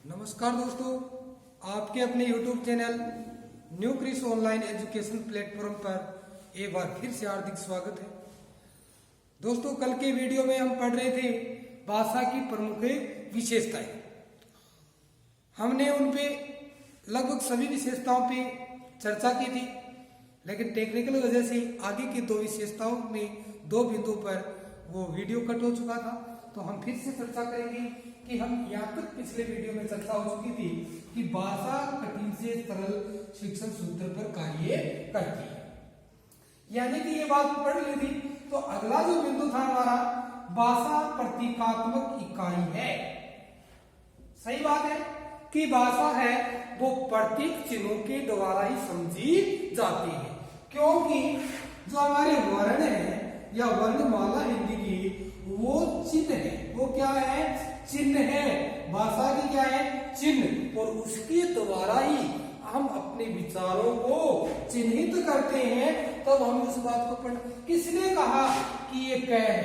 नमस्कार दोस्तों, आपके अपने YouTube channel new Chris online education platform पर एक बार फिर से हार्दिक स्वागत है। दोस्तों, कल के वीडियो में हम पढ़ रहे थे भाषा की प्रमुख विशेषताएं। हमने उन पे लगभग सभी विशेषताओं पे चर्चा की थी, लेकिन टेक्निकल वजह से आगे की दो विशेषताओं में दो बिंदु पर वो वीडियो कट हो चुका था। तो हम फिर से चर्चा करेंगे कि हम यहाँ तक पिछले वीडियो में चर्चा हो चुकी थी कि भाषा कठिन से सरल शिक्षण सूत्र पर कार्य करती है, यानी कि ये बात पढ़ ली थी। तो अगला जो बिंदु था हमारा, भाषा प्रतीकात्मक इकाई है। सही बात है कि भाषा है वो प्रतीक चिन्हों के द्वारा ही समझी जाती है, क्योंकि जो हमारे वर्ण है या वर्णमाला हिंदी की वो चिन्ह है। वो क्या है? चिन्ह है। भाषा की क्या है? चिन्ह। और उसके द्वारा ही हम अपने विचारों को चिन्हित करते हैं। तब हम उस बात को पढ़। किसने कहा कि ये क है?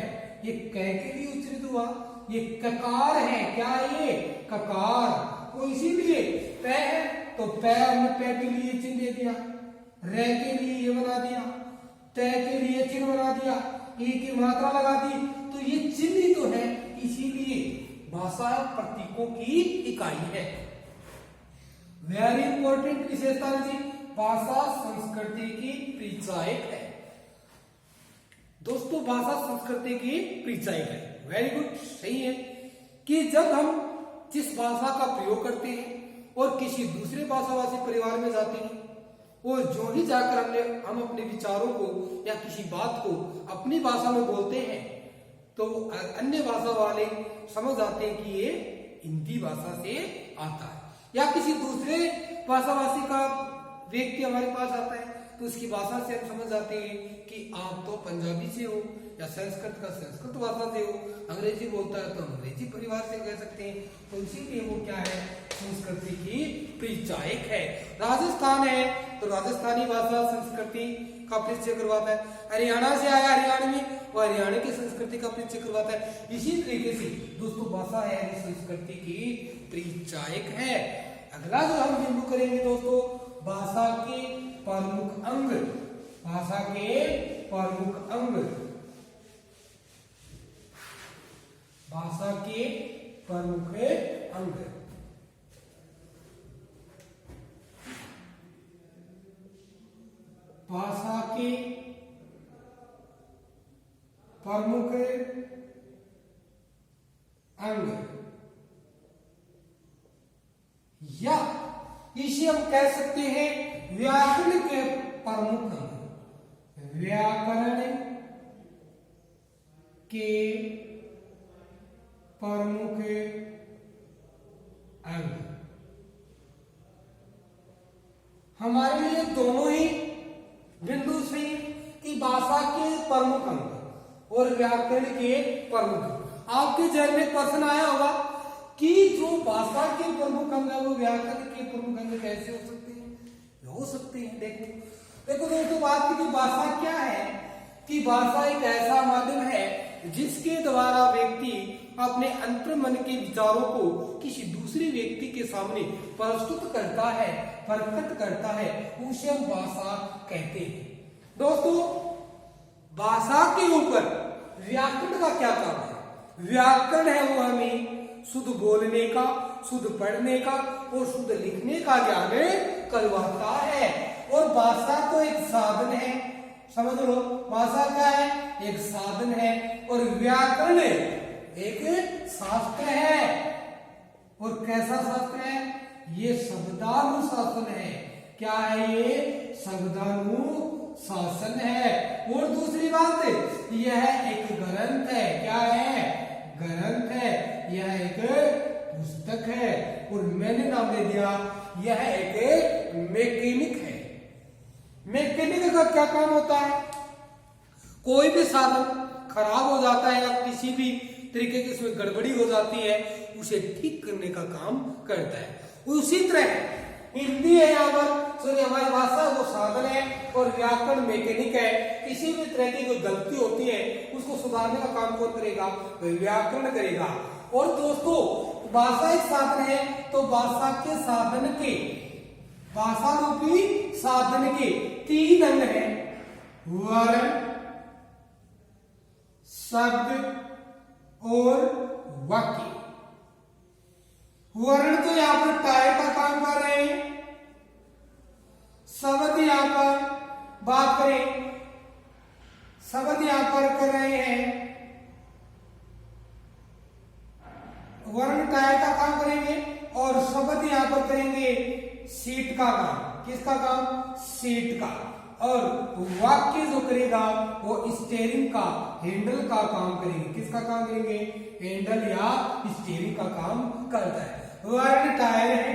ये क के लिए उच्चारित हुआ, ये ककार है। क्या ये? ककार। तो इसीलिए प है तो प हमने प के लिए चिन्ह दे दिया, र के लिए ये बना दिया, त के लिए चिन्ह बना दिया, ई की मात्रा लगा दी। तो ये चिन्ह ही तो है, इसीलिए भाषा प्रतीकों की इकाई है। वेरी इंपॉर्टेंट विशेषता जी, भाषा संस्कृति की परिचायक है। दोस्तों, भाषा संस्कृति की परिचायक है। वेरी गुड, सही है कि जब हम जिस भाषा का प्रयोग करते हैं और किसी दूसरे भाषाभाषी परिवार में जाते हैं और जो ही जाकर हम अपने विचारों को या किसी बात को अपनी भाषा में बोलते हैं तो अन्य भाषा वाले समझ आते हैं कि ये हिंदी भाषा से आता है। या किसी दूसरे भाषाभाषी का व्यक्ति हमारे पास आता है तो उसकी भाषा से हम समझ आते हैं कि आप तो पंजाबी से हो, या संस्कृत का संस्कृत भाषा से हो, अंग्रेजी बोलता है तो अंग्रेजी परिवार से कह सकते हैं। तो इसीलिए वो क्या है? संस्कृति की परिचायक है। राजस्थान है तो राजस्थानी भाषा संस्कृति का परिचय करवाता है। हरियाणा से आया हरियाणवी, वो हरियाणा की संस्कृति का परिचय करवाता है। इसी तरीके से दोस्तों भाषा है संस्कृति की परिचायक है। अगला जो हम बिंदु करेंगे दोस्तों, भाषा के प्रमुख अंग। भाषा के प्रमुख अंग। भाषा के प्रमुख अंग। भाषा के प्रमुख अंग, या इसे हम कह सकते हैं व्याकरण के प्रमुख अंग। व्याकरण के प्रमुख अंग हमारे लिए दोनों ही बिंदु से कि भाषा के प्रमुख अंग और व्याकरण के प्रमुख। आपके जहन में प्रश्न आया होगा कि जो भाषा के प्रमुख अंग है वो व्याकरण के प्रमुख अंग कैसे हो सकते हैं? हो सकते हैं। देखो दोस्तों, बात की भाषा क्या है कि भाषा एक ऐसा माध्यम है जिसके द्वारा व्यक्ति अपने अंतर्मन के विचारों को किसी दूसरे व्यक्ति के सामने प्रस्तुत करता है, प्रकट करता है, उसे हम भाषा कहते हैं। दोस्तों, भाषा के ऊपर व्याकरण का क्या काम है? व्याकरण है वो हमें शुद्ध बोलने का, शुद्ध पढ़ने का और शुद्ध लिखने का ज्ञान करवाता है। और भाषा तो एक साधन है, समझ लो। भाषा क्या है? एक साधन है। और व्याकरण एक शास्त्र है। और कैसा शास्त्र है? ये शब्दानुशासन है। क्या है ये? शब्दानुशासन है। और दूसरी बात, यह एक ग्रंथ है। क्या है? ग्रंथ है। यह एक पुस्तक है। और मैंने नाम दे दिया, यह एक मैकेनिक है। मैकेनिक का क्या काम होता है? कोई भी साधन खराब हो जाता है या किसी भी तरीके की इसमें गड़बड़ी हो जाती है, उसे ठीक करने का काम करता है। उसी तरह हिंदी है, यहाँ पर सॉरी हमारी भाषा वो साधन है और व्याकरण मैकेनिक है। किसी भी तरह की कोई गलती होती है उसको सुधारने का काम कौन करेगा? व्याकरण करेगा। और दोस्तों भाषा एक साधन है, तो भाषा के साधन के, भाषा रूपी साधन के 3 अंग हैं, वर्ण, शब्द और वाक्य। वर्ण तो यहां पर टाय का काम कर रहे हैं, शब्द यहां पर बात करें, शब्द यहां पर कर रहे हैं, वर्ण टाय का काम करेंगे और शब्द यहां पर करेंगे सीट का काम। किसका काम? सीट का। और वाक्य जो करेगा वो स्टीयरिंग का, हैंडल का काम करेंगे। किसका काम करेंगे? हैंडल या स्टीयरिंग का काम करता है। वर्ण टायर है,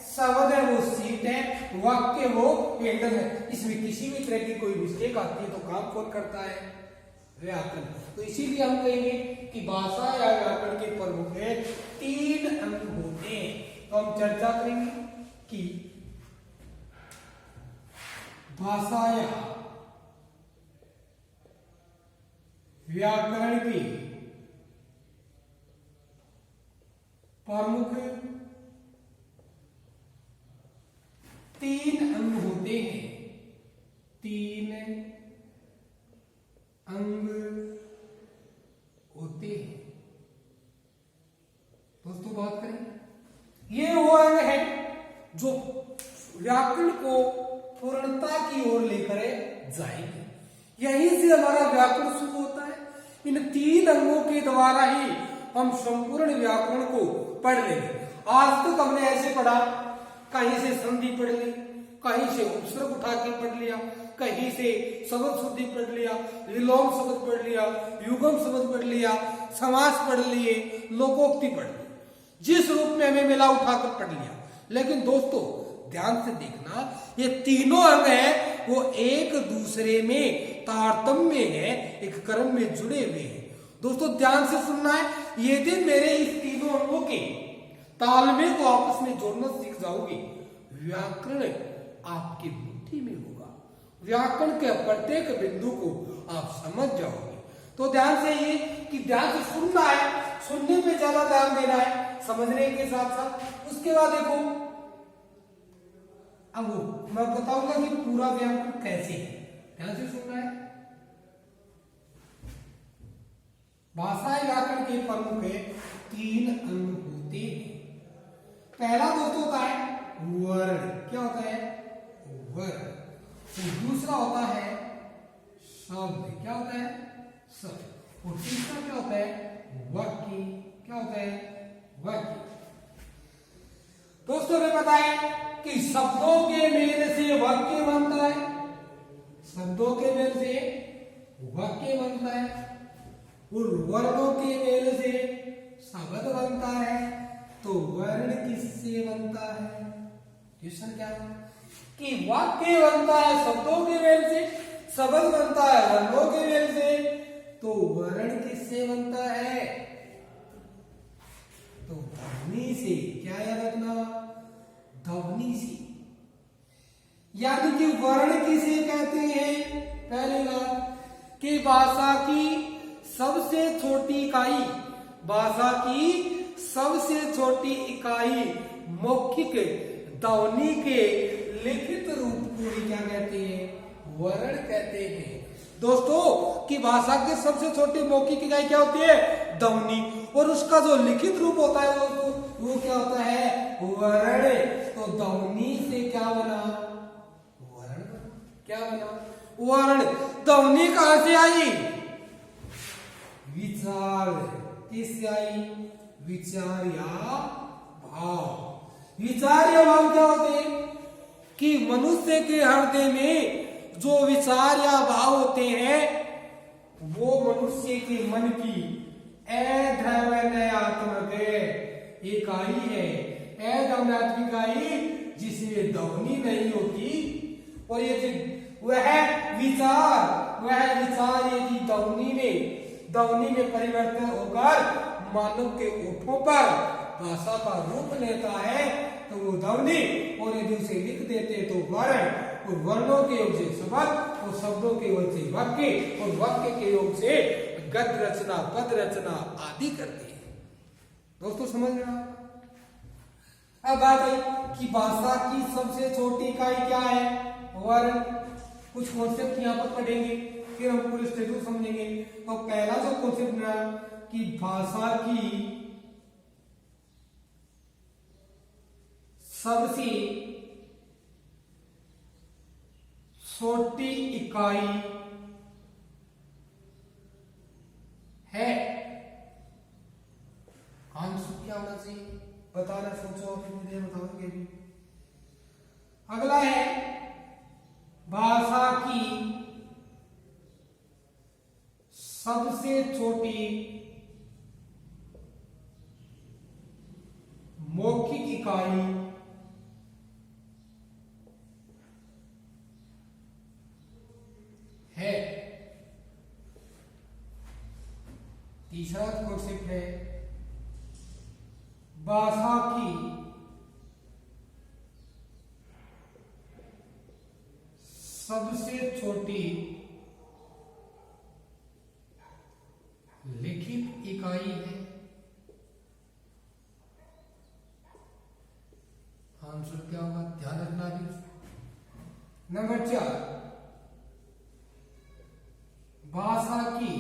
शब्द है वो सीट है, वाक्य वो हैंडल है। इसमें किसी भी तरह की कोई मिस्टेक आती है तो काम कौन करता है? व्याकरण। तो इसीलिए हम कहेंगे कि भाषा या व्याकरण के प्रमुख 3 अंग होते हैं। तो हम चर्चा करेंगे कि भाषा या व्याकरण के प्रमुख 3 अंग होते हैं। 3 अंग होते हैं। दोस्तों बात करें, ये वो अंग है जो व्याकरण को पूर्णता की ओर लेकर जाएंगे। यहीं से हमारा व्याकरण शुरू होता है। इन 3 अंगों के द्वारा ही हम संपूर्ण व्याकरण को पढ़ लेंगे। आज तक हमने ऐसे पढ़ा, कहीं से संधि पढ़ ली, कहीं से उपसर्ग उठा के पढ़ लिया, कहीं से शब्द शुद्धि पढ़ लिया, विलोम शब्द पढ़ लिया, युगम शब्द पढ़ लिया, समास पढ़ लिए, लोकोक्ति पढ़ ली, जिस रूप में हमें मिला उठाकर पढ़ लिया। लेकिन दोस्तों ध्यान से देखना, ये तीनों अंग हैं वो एक दूसरे में तारतम्य है, एक क्रम में जुड़े हुए हैं। दोस्तों ध्यान से सुनना है, यदि मेरे इस तीनों अंगों के तालमेल को आपस में जोड़ना सीख जाओगे, व्याकरण आपकी मुट्ठी में होगा। व्याकरण के प्रत्येक बिंदु को आप समझ जाओगे। तो ध्यान से ये कि ध्यान से सुनना है, सुनने पे ज्यादा ध्यान देना है समझने के साथ साथ। उसके बाद देखो, अब मैं बताऊंगा कि पूरा व्याकरण कैसे है, ध्यान से सुनना है। भाषा व्याकरण के प्रमुख 3 अंग होते हैं। पहला दोस्तों होता है वर्ण। क्या होता है? वर्ण। तो दूसरा होता है शब्द। क्या होता है? शब्द। और तीसरा क्या होता है? वाक्य। क्या होता है? वाक्य। दोस्तों ने बताया कि शब्दों के मेल से वाक्य बनता है, शब्दों के मेल से वाक्य बनता है, और वर्णों के मेल से शब्द बनता है। तो वर्ण किससे बनता है? क्वेश्चन क्या है कि वाक्य बनता है शब्दों के मेल से, शब्द बनता है वर्णों के मेल से, तो वर्ण किससे बनता है? तो ध्वनि से। क्या याद रखना? ध्वनि से। यानी कि वर्ण किसे कहते हैं? पहली बात कि भाषा की सबसे छोटी इकाई, भाषा की सबसे छोटी इकाई मौखिक ध्वनि के लिखित रूप को ही क्या कहते हैं? वर्ण कहते हैं। दोस्तों कि भाषा के सबसे छोटी मौखिक इकाई क्या होती है? ध्वनि। और उसका जो लिखित रूप होता है वो क्या होता है? वर्ण। तो ध्वनि से क्या बना? वर्ण। क्या बना? वर्ण। ध्वनि कहां से आई? विचार। किससे आई? विचार या भाव। विचार या भाव क्या होते हैं? कि मनुष्य के हृदय में जो विचार या भाव होते हैं वो मनुष्य के मन की अध्यात्मक इकाई है। अध्यात्मक इकाई जिसमें ध्वनि नहीं होती, और ये वह विचार यदि ध्वनि में परिवर्तन होकर मानव के ओठों पर भाषा का रूप लेता है तो वो ध्वनि, और यदि उसे लिख देते तो वर्ण, और वर्णों के योग से शब्द, और शब्दों के योग से वाक्य, और वाक्य के योग से गद्य रचना, पद रचना आदि करते हैं। दोस्तों समझ रहे हैं? अब बात आई कि भाषा की सबसे छोटी इकाई क्या है? वर्ण। कुछ कॉन्सेप्ट यहाँ पर पढ़ेंगे, फिर हम पूरे स्टेटस समझेंगे। तो पहला जो कॉन्सेप्ट मिला कि भाषा की सबसे छोटी इकाई है। आंसर क्या होना चाहिए? बताना, सोचो, मुझे बताओगे भी। अगला है भाषा की सबसे छोटी मौखिक इकाई है। तीसरा कॉन्सेप्ट है भाषा की सबसे छोटी लिखित इकाई है। आंसर क्या होगा? ध्यान रखना भी। नंबर 4, भाषा की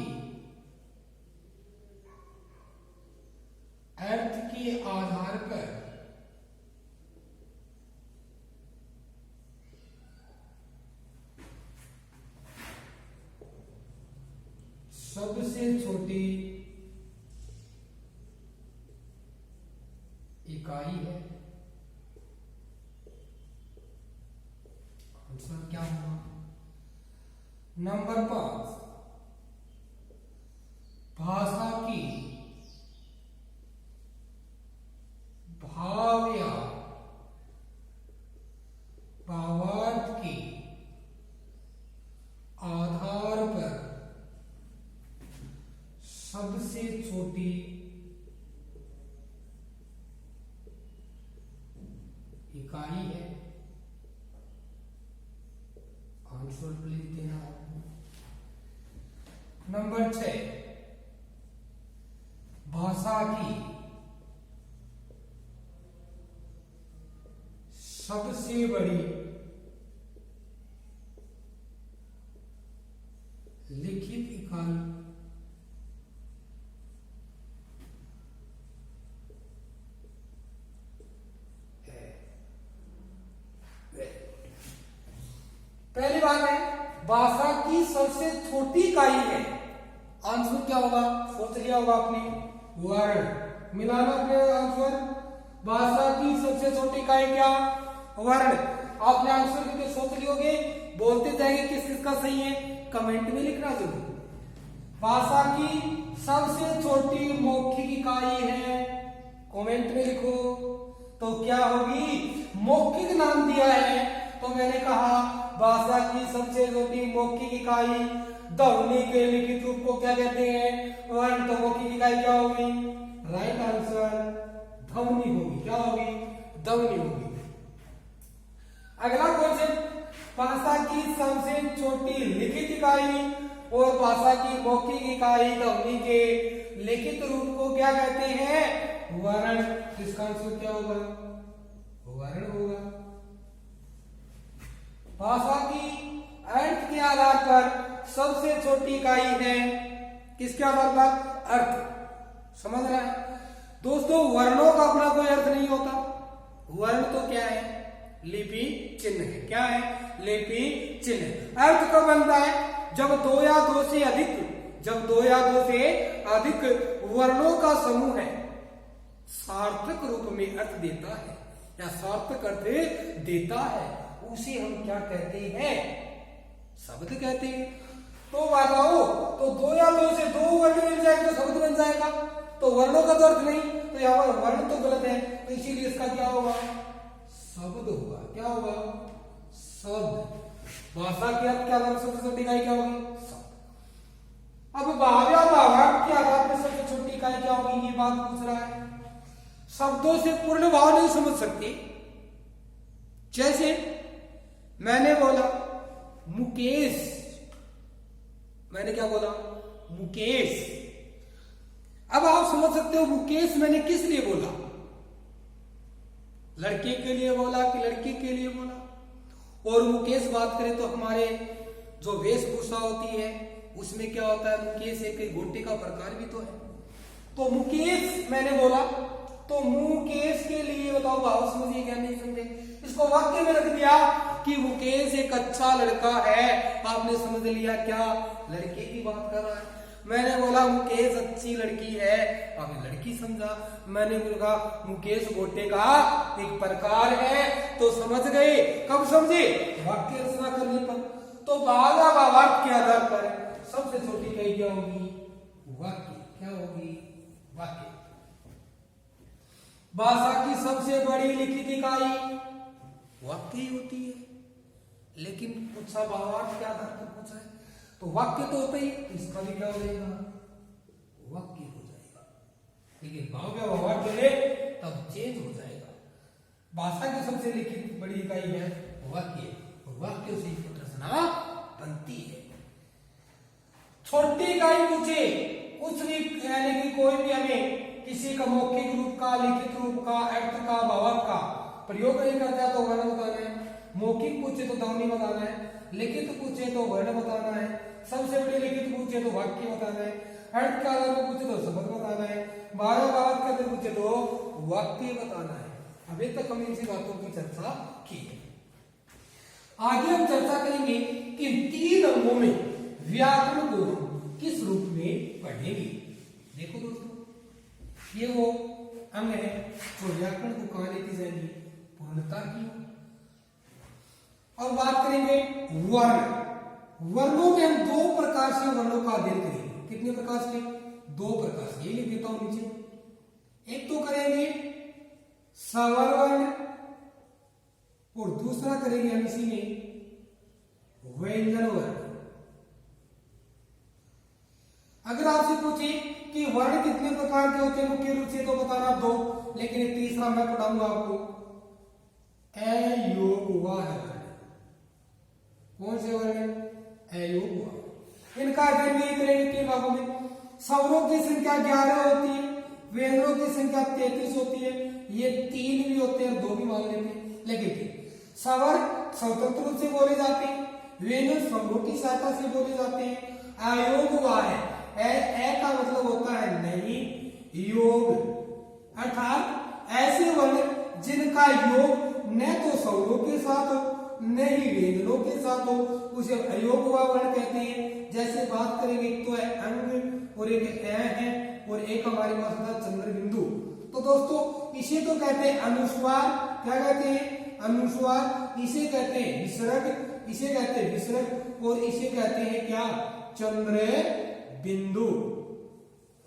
अर्थ के आधार पर सबसे छोटी इकाई है। आंसर क्या होगा? नंबर 5, भाषा की भाव या भावार्थ के आधार पर सबसे छोटी इकाई है। आंसर प्लीज देना। नंबर 6, भाषा की सबसे बड़ी लिखित इकाई है। पहली बात है भाषा की सबसे छोटी इकाई है। आंसर क्या होगा? सोच लिया होगा आपने, वर्ण। मिलाना अपने आंसर। भाषा की सबसे छोटी इकाई क्या? वर्ण। आपने आंसर क्योंकि सोच लियोगे, बोलते जाएंगे किस किस का सही है, कमेंट में लिखना जरूर। भाषा की सबसे छोटी मौखिक इकाई है, कमेंट में लिखो। तो क्या होगी? मौखिक नाम दिया है, तो मैंने कहा भाषा की सबसे छोटी मौखिक इकाई ध्वनि के लिखित रूप को क्या कहते हैं? वर्ण। तो मौखिक इकाई क्या होगी? राइट आंसर ध्वनि होगी। क्या होगी? ध्वनि होगी। अगला क्वेश्चन, भाषा की सबसे छोटी लिखित इकाई और भाषा की मौखिक इकाई ध्वनि के लिखित रूप को क्या कहते हैं? वर्ण। इसका आंसर क्या होगा? वर्ण होगा। भाषा की अर्थ के आधार पर सबसे छोटी इकाई है। किसके आधार पर? अर्थ। समझ रहा है दोस्तों? वर्णों का अपना कोई अर्थ नहीं होता। वर्ण तो क्या है? लिपि चिन्ह है। क्या है? लिपि चिन्ह। अर्थ कब बनता है? जब दो या दो से अधिक वर्णों का समूह है सार्थक रूप में अर्थ देता है या सार्थक अर्थ देता है, उसे हम क्या कहते हैं? शब्द कहते हैं। तो बताओ, तो दो या दो से दो वर्ण मिल जाएगा तो शब्द बन जाएगा। तो वर्णों का तो अर्थ नहीं, तो यहाँ पर वर्ण तो गलत है, तो इसीलिए इसका क्या होगा? शब्द होगा। क्या होगा? शब्द। भाषा के अर्थ के आधार पर सबसे छोटी इकाई क्या होगी? शब्द। अब भाव या भावार्थ के आधार पर सबसे छोटी इकाई क्या होगी? ये बात पूछ रहा है। शब्दों से पूर्ण भाव नहीं समझ सकते। जैसे मैंने बोला मुकेश, मैंने क्या बोला? मुकेश। अब आप समझ सकते हो मुकेश मैंने किस लिए बोला, लड़के के लिए बोला कि लड़की के लिए बोला। और मुकेश बात करें तो हमारे जो वेशभूषा होती है उसमें क्या होता है, मुकेश एक गोटे का प्रकार भी तो है। तो मुकेश मैंने बोला तो मुकेश के लिए बताओ भाव समझिए क्या नहीं समझे। इसको वाक्य में रख दिया कि मुकेश एक अच्छा लड़का है, आपने समझ लिया क्या लड़के की बात कर रहा है। मैंने बोला मुकेश अच्छी लड़की है, आपने लड़की समझा। मैंने बोला मुकेश गोटे का एक प्रकार है, तो समझ गए। कब समझे, वाक्य रचना करने पर। तो भागा वाक्य के आधार पर सबसे छोटी कही क्या होगी, वाक्य। क्या होगी, वाक्य। भाषा की सबसे बड़ी लिखित इकाई वाक्य ही होती है, लेकिन पूछा भावार्थ के आधार पर पूछा है तो वाक्य तो होता ही, इसका भी क्या हो जाएगा, वाक्य हो जाएगा। लेकिन भाव का भावार्थ चले तब चेंज हो जाएगा। भाषा की सबसे लिखित बड़ी इकाई है वाक्य, और वाक्य से रचना बनती है। छोटी इकाई पूछे कुछ भी, यानी कि कोई भी हमें किसी का मौखिक रूप का, लिखित रूप का, अर्थ का, भावार्थ का प्रयोग नहीं करता तो वर्ण बताना है। मौखिक पूछे तो ध्वनि बताना है, लिखित पूछे तो वर्ण बताना है, सबसे बड़ी लिखित पूछे तो वाक्य बताना है, अर्थ का आधार पूछे तो शब्द बताना है, भावार्थ का आधार पूछे तो वाक्य बताना है। अभी तक हम इनसी बातों की चर्चा की है। आगे हम चर्चा करेंगे कि इन 3 अंगों में व्याकरण को किस रूप में पढ़ेंगे। देखो दोस्तों, ये वो अंग है जो व्याकरण को कहां लेके जाएंगे, पूर्णता की। और बात करेंगे वर्ण। वर्णों में हम 2 प्रकार से वर्णों का अध्ययन करेंगे। कितने प्रकार से, 2 प्रकार से, ये लिख देता हूं नीचे। एक तो करेंगे स्वर वर्ण और दूसरा करेंगे हम इसी में व्यंजन वर्ण। अगर आपसे पूछे कि वर्ण कितने प्रकार के होते हैं मुख्य रूप से, तो बताना 2, लेकिन एक तीसरा मैं पढ़ाऊंगा आपको, अयोग हुआ है वर्ण। कौन से वर्ण, अयोग हुआ। इनका अध्ययन भी करेंगे 3 भागों में। स्वरों की संख्या 11 होती है, व्यंजनों की संख्या 33 होती है। ये 3 भी होते हैं, 2 भी मान लेते हैं, लेकिन स्वर स्वतंत्र रूप से बोले जाते हैं, व्यंजन स्वरों की सहायता से बोले जाते हैं। अयोग हुआ है, ए का मतलब होता है नहीं, योग, अर्थात ऐसे वर्ण जिनका योग न तो स्वरों के साथ हो न ही व्यंजनों के साथ हो, उसे अयोग हुआ वर्ण कहते हैं। जैसे बात करेंगे, एक तो है अंग और एक है और एक हमारे पास था चंद्र बिंदु। तो दोस्तों इसे तो कहते हैं अनुस्वार। क्या कहते हैं, अनुस्वार। इसे कहते हैं विसर्ग, इसे कहते हैं विसर्ग, और इसे कहते हैं क्या, चंद्र बिंदु।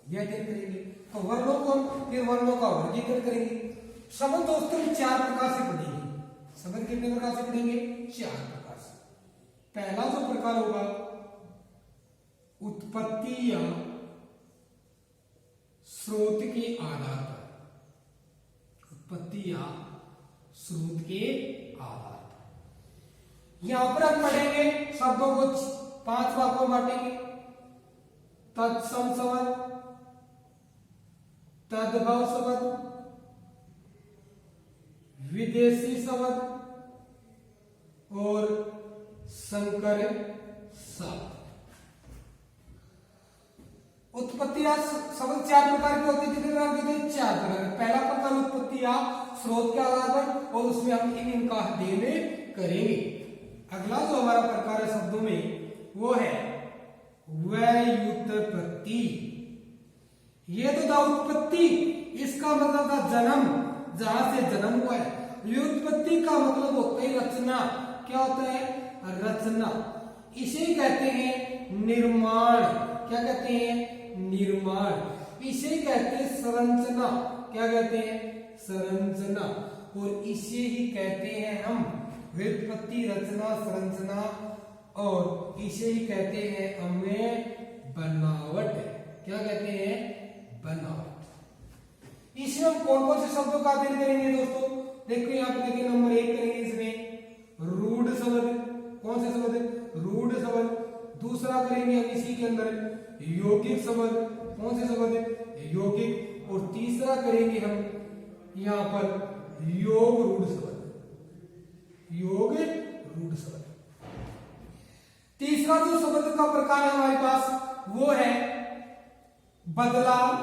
यह अध्ययन करेंगे। तो वर्णों को फिर वर्णों का वर्गीकरण करेंगे। शब्द दोस्तों 4 प्रकार से पढ़ेंगे। शब्द कितने प्रकार से पढ़ेंगे, 4 प्रकार से। पहला जो प्रकार होगा उत्पत्ति या स्रोत के आधार पर, उत्पत्ति या स्रोत के आधार पर। यहां पर हम पढ़ेंगे शब्दों को 5 भागों में बांटेंगे। तत्सम शब्द, तद्भव शब्द, विदेशी शब्द और संकर शब्द। उत्पत्ति शब्द 4 प्रकार के होते हैं। कितने प्रकार के होते हैं, 4 प्रकार। पहला प्रकार उत्पत्ति या स्रोत के आधार पर, और उसमें हम इनका अध्ययन करेंगे। अगला जो हमारा प्रकार है शब्दों में वो है व्युत्पत्ति। ये तो था उत्पत्ति, इसका मतलब था जन्म, जहां से जन्म हुआ है। व्युत्पत्ति का मतलब होता है रचना। क्या होता है, रचना। इसे कहते हैं निर्माण। क्या कहते हैं, निर्माण। इसे कहते हैं संरचना। क्या कहते हैं, संरचना। और इसे ही कहते हैं हम व्युत्पत्ति, रचना, संरचना, और इसे ही कहते हैं हमें बनावट। क्या कहते हैं, बनावट। इसमें हम कौन कौन से शब्दों का अध्ययन करेंगे दोस्तों, देखो यहाँ पे देखिए नंबर 1 करेंगे इसमें रूढ़ शब्द। कौन से शब्द, रूढ़ शब्द। दूसरा करेंगे हम इसी के अंदर यौगिक शब्द। कौन से शब्द, यौगिक, और तीसरा करेंगे हम यहाँ पर योग रूढ़ शब्द, योग रूढ़ शब्द। तीसरा जो शब्द का प्रकार है हमारे पास वो है बदलाव,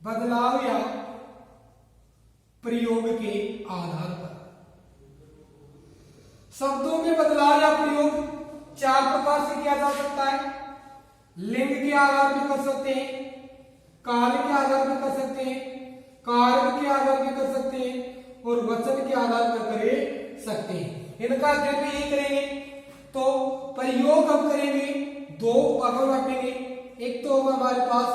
बदलाव या प्रयोग के आधार पर। शब्दों में बदलाव या प्रयोग 4 प्रकार से किया जा सकता है। लिंग के आधार पर कर सकते हैं, काल के आधार पर कर सकते हैं, कारक के आधार पर कर सकते हैं, और वचन के आधार पर कर सकते हैं। इनका अध्ययन भी यही करेंगे। तो प्रयोग हम करेंगे, 2 भागों में बांटेंगे। एक तो होगा हमारे पास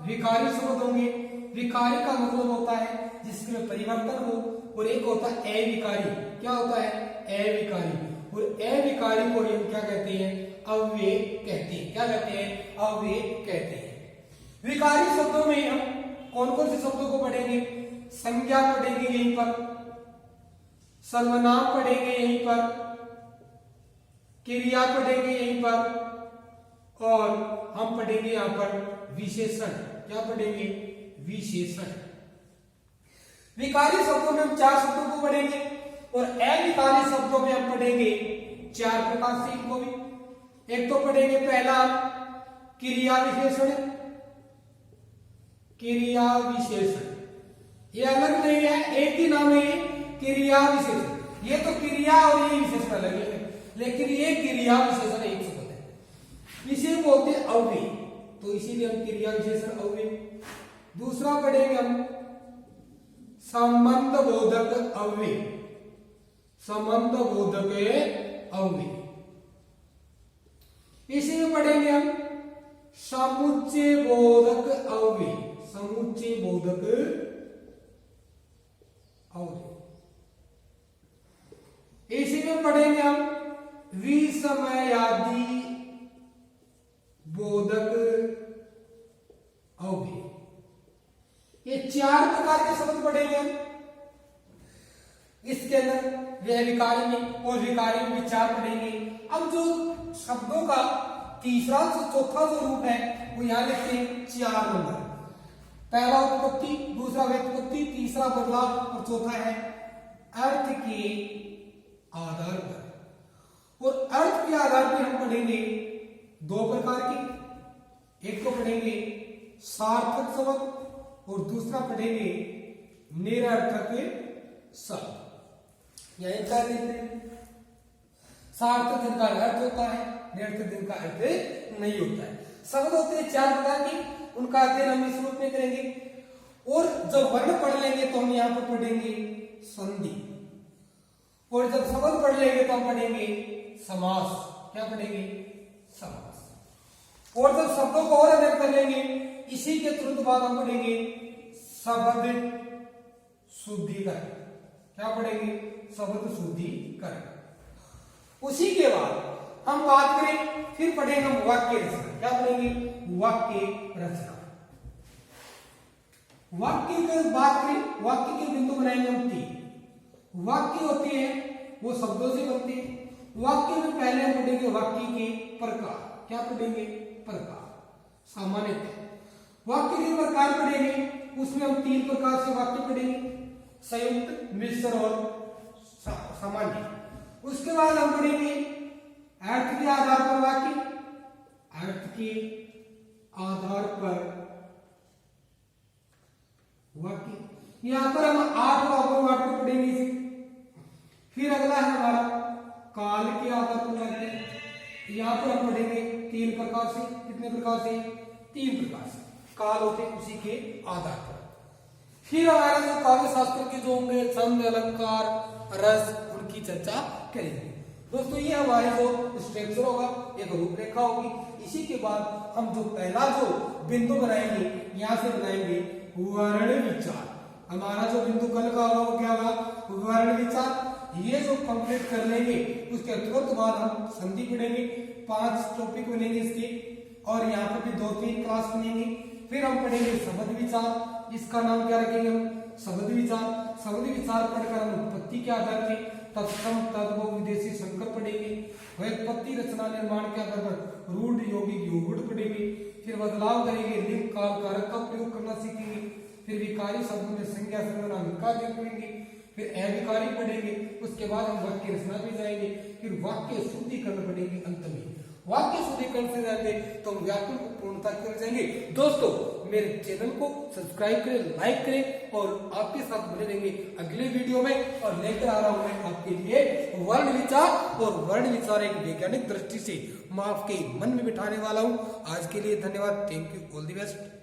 विकारी शब्द होंगे, विकारी का मतलब होता है जिसमें परिवर्तन हो, और एक होता है अविकारी। क्या होता है? अविकारी। और अविकारी को हम क्या कहते हैं? अव्यय कहते हैं। क्या कहते हैं? अव्यय कहते हैं। विकारी शब्दों में हम कौन कौन से शब्दों को पढ़ेंगे? संज्ञा पढ़ेंगे यहीं पर, सर्वनाम पढ़ेंगे यहीं पर, क्रिया पढ़ेंगे यहीं पर, और हम पढ़ेंगे यहां पर विशेषण। क्या पढ़ेंगे? विशेषण। विकारी शब्दों में हम 4 शब्दों को पढ़ेंगे, और अविकारी शब्दों में हम पढ़ेंगे 4 प्रकार से इनको भी। एक तो पढ़ेंगे पहला क्रिया विशेषण, क्रिया विशेषण। ये अलग नहीं है, एक ही नाम है, क्रिया विशेषण। ये तो क्रिया और ये विशेषण अलग है, लेकिन ये क्रिया विशेषण एक शब्द है। इसे बोलते हैं अव्यय, तो इसीलिए हम क्रिया विशेषण अव्यय। दूसरा पढ़ेंगे हम संबंध बोधक अव्यय, संबंध बोधक अव्यय। इसी में पढ़ेंगे हम समुच्चय बोधक अव्यय, समुच्चय बोधक अव्यय। इसी में पढ़ेंगे हम विसमयादि बोधक अव्यय। ये 4 प्रकार के शब्द पढ़ेंगे हम इसके अंदर। वह विकारी में और विकारी में भी 4 पढ़ेंगे। अब जो शब्दों का तीसरा जो चौथा जो रूप है वो यहां लिखते हैं 4 नंबर। पहला उत्पत्ति, दूसरा व्युत्पत्ति, तीसरा बदलाव, और चौथा है अर्थ के आधार पर। और अर्थ के आधार पर हम पढ़ेंगे 2 प्रकार के। एक तो पढ़ेंगे सार्थक शब्द, और दूसरा पढ़ेंगे निरर्थक शब्द। यही क्या देखते हैं? सार्थक जिनका अर्थ होता है, निरर्थक जिनका अर्थ नहीं होता है। शब्द होते हैं 4 प्रकार के, उनका अध्ययन हम इस रूप में करेंगे। और जब वर्ण पढ़ लेंगे तो हम यहाँ पर पढ़ेंगे संधि, और जब शब्द पढ़ लेंगे तो हम पढ़ेंगे समास। क्या पढ़ेंगे? समास। और जब शब्दों को और अध्ययन कर लेंगे, इसी के तुरंत बाद हम पढ़ेंगे शब्द शुद्धिकरण। क्या पढ़ेंगे? शब्द शुद्धिकरण। उसी के बाद हम बात करें, फिर पढ़ेंगे हम वाक्य रचना। क्या पढ़ेंगे? वाक्य रचना। वाक्य की बात करें, वाक्य के बिंदु बनाएंगे हम 3। वाक्य होते हैं वो शब्दों से बनते हैं। वाक्य में पहले हम पढ़ेंगे वाक्य के प्रकार। क्या पढ़ेंगे? प्रकार। सामान्यतः वाक्य के प्रकार पढ़ेंगे, उसमें हम 3 प्रकार से वाक्य पढ़ेंगे, संयुक्त, मिश्र और सामान्य। उसके बाद हम पढ़ेंगे अर्थ के आधार पर वाक्य, अर्थ के आधार पर वाक्य। यहां पर हम 8 भागों में वाक्य पढ़ेंगे इसे। फिर अगला है हमारा काल के आधार पर वाक्य। यहां पर हम पढ़ेंगे 3 प्रकार से। कितने प्रकार से? 3 प्रकार से काल होते हैं उसी के आधार पर। फिर हमारा जो काव्य शास्त्र के जो होंगे छंद, अलंकार, रस, उनकी चर्चा करेंगे। दोस्तों ये हमारे जो स्ट्रक्चर होगा, एक रूपरेखा होगी। इसी के बाद हम जो पहला जो बिंदु बनाएंगे, यहां से बनाएंगे वर्ण विचार। हमारा जो बिंदु कल का होगा वो क्या होगा? वर्ण विचार। ये जो कंप्लीट कर लेंगे उसके तुरंत बाद हम संधि पढ़ेंगे। 5 टॉपिक बनेंगे इसके, और यहाँ पर भी 2-3 क्लास बनेंगे। फिर हम पढ़ेंगे शब्द विचार। इसका नाम क्या रखेंगे हम? शब्द विचार। शब्द विचार पढ़कर हम उत्पत्ति के आधार पे तत्सम, तद्भव, विदेशी, संकर पढ़ेंगे। व्युत्पत्ति, रचना, निर्माण के आधार पर रूढ़ यौगिक यौगिक पढ़ेंगे, फिर बदलाव करेंगे, लिंग काल कारक का प्रयोग करना सीखेंगे, फिर विकारी शब्दों में संज्ञा सर्वनाम विकार देखेंगे, फिर अविकारी पढ़ेंगे, उसके बाद हम वाक्य रचना पे जाएंगे, फिर वाक्य शुद्धिकरण पढ़ेंगे। अंत में वाक्य शुद्धिकरण से जाएंगे तो हम व्याकरण को पूर्णता कर जाएंगे। दोस्तों मेरे चैनल को सब्सक्राइब करें, लाइक करें और आपके साथ बने रहेंगे अगले वीडियो में। और लेकर आ रहा हूं मैं आपके लिए वर्ण विचार, और वर्ण विचार एक वैज्ञानिक दृष्टि से मैं आपके मन में बिठाने वाला हूं। आज के लिए धन्यवाद। Thank you, all the best.